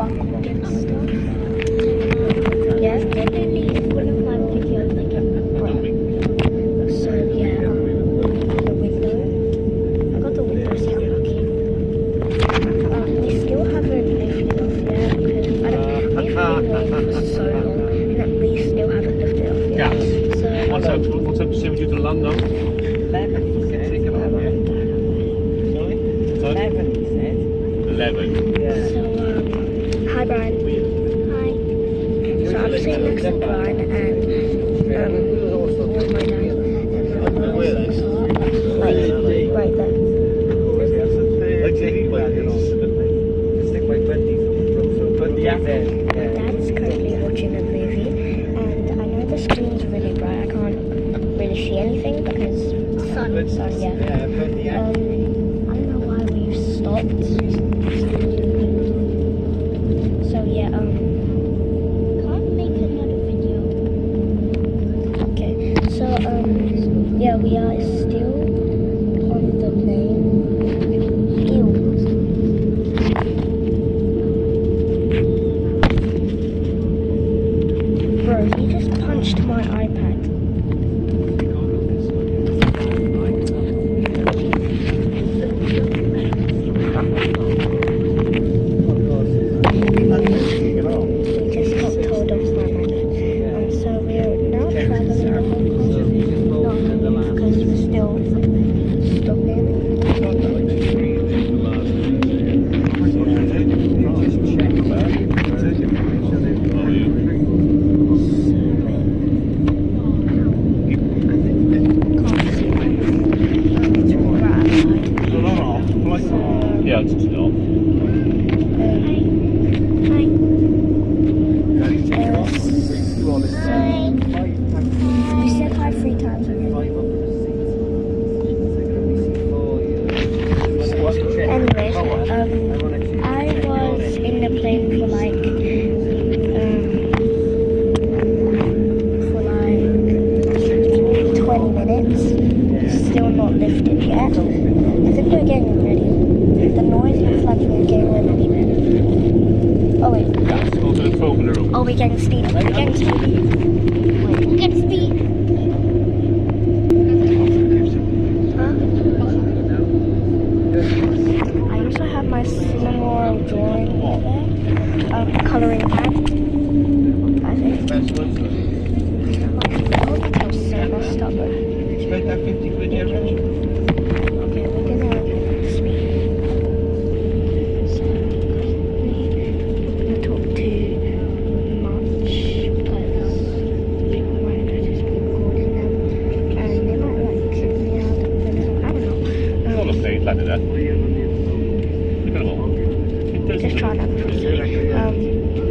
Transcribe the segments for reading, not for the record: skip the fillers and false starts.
parkour and stuff. Yeah, definitely one of my videos like a pro. So yeah, the window. I got the window, so I'm lucky. We still haven't lifted off yet because we've been waiting for so long, and we still haven't lifted off yet. Gas. So What time to see you to London? 11, he said. Sorry? 11, he said. 11. Yeah. So hi Brian. Hi. So I'm sitting next to Brian and with my dad and right there. Dad's currently watching a movie, and I know the screen's really bright. I can't really see anything because sun, yeah. I don't know why we've stopped. So yeah, can't make another video. Okay, so yeah, we are still on the plane. Ew. Bro, he just punched my iPad. We just got told off by my dad. So we're now traveling to Hong Kong. Not because we're still stopping. Yeah, it's not. We said hi 3 times already. Anyways, I was in the plane for like 20 minutes. Still not lifted yet. I think we're getting ready. The noise looks like we're getting ready. Oh wait. Oh, we're getting speed. We're getting speed. Wait, we're getting speed. Huh? I also have my cinema drawing there. Coloring pad. I think. I hope it's so messed up. Expect that 50 quid, yeah, Rich? Okay, we're gonna speed. So, I'm gonna talk too much because my dad is recording them and they might like kick me out of the I don't know. Honestly, like that. Look at them all. Just try not to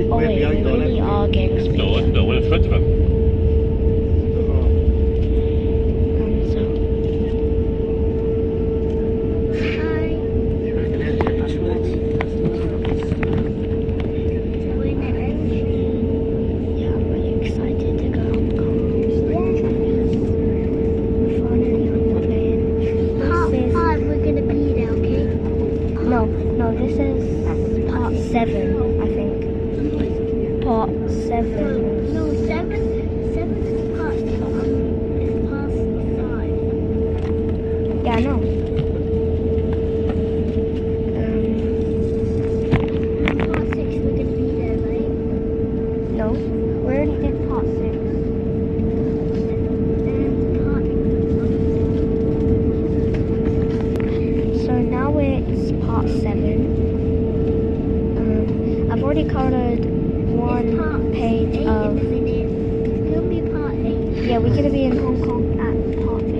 oh wait, we really are getting speed. No, we're in front of them. So. Hi. We're in an entry. Yeah, I'm really excited to go Hong Kong. We're finally on the plane. Part 5, we're gonna be there, okay? No, this is part 7, I think. Part 7. No, 7 is part 5. Yeah, I know. Part 6, we're gonna be there, right? No, we already did part 6. So now it's part 7. I've already covered one page of. It'll be part 8. Yeah, we're gonna be in Hong Kong at part 8.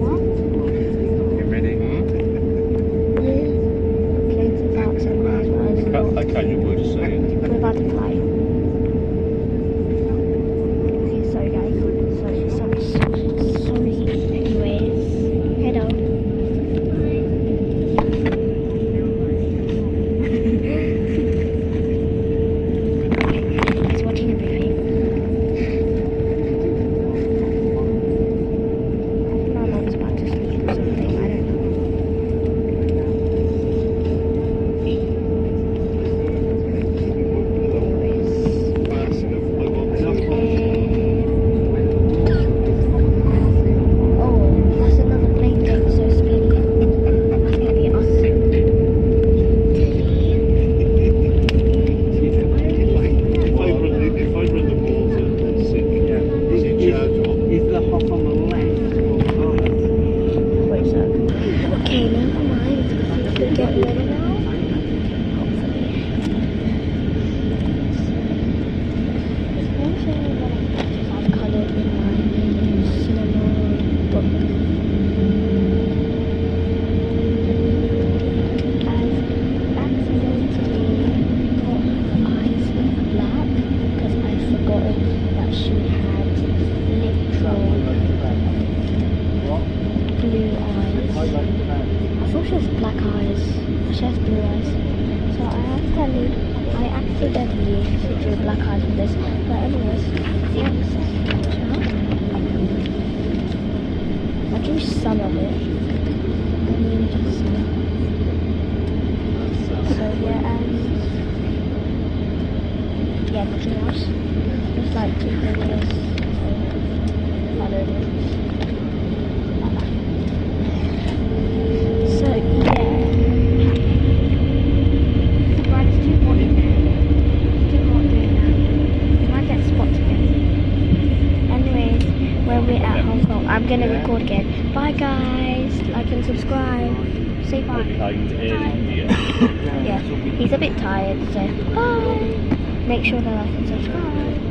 What? You ready? Plane's about to rise. Okay, you were just saying. We're about to fly. Okay, sorry guys. Sorry. Anyways, hello. He's watching a movie. accidentally should do a black eye for this. But anyways, yeah, I'll do some of it. I mean, just so yeah, yeah, nothing else. Just like 2 videos. I don't know. So yeah. Right, it's too hot in there. Too hot doing that. You might get spots again. Anyways, when we're at Hong Kong, I'm gonna record again. Bye guys. Like and subscribe. Say bye. Kind in India. Yeah, he's a bit tired, so bye. Make sure to like and subscribe.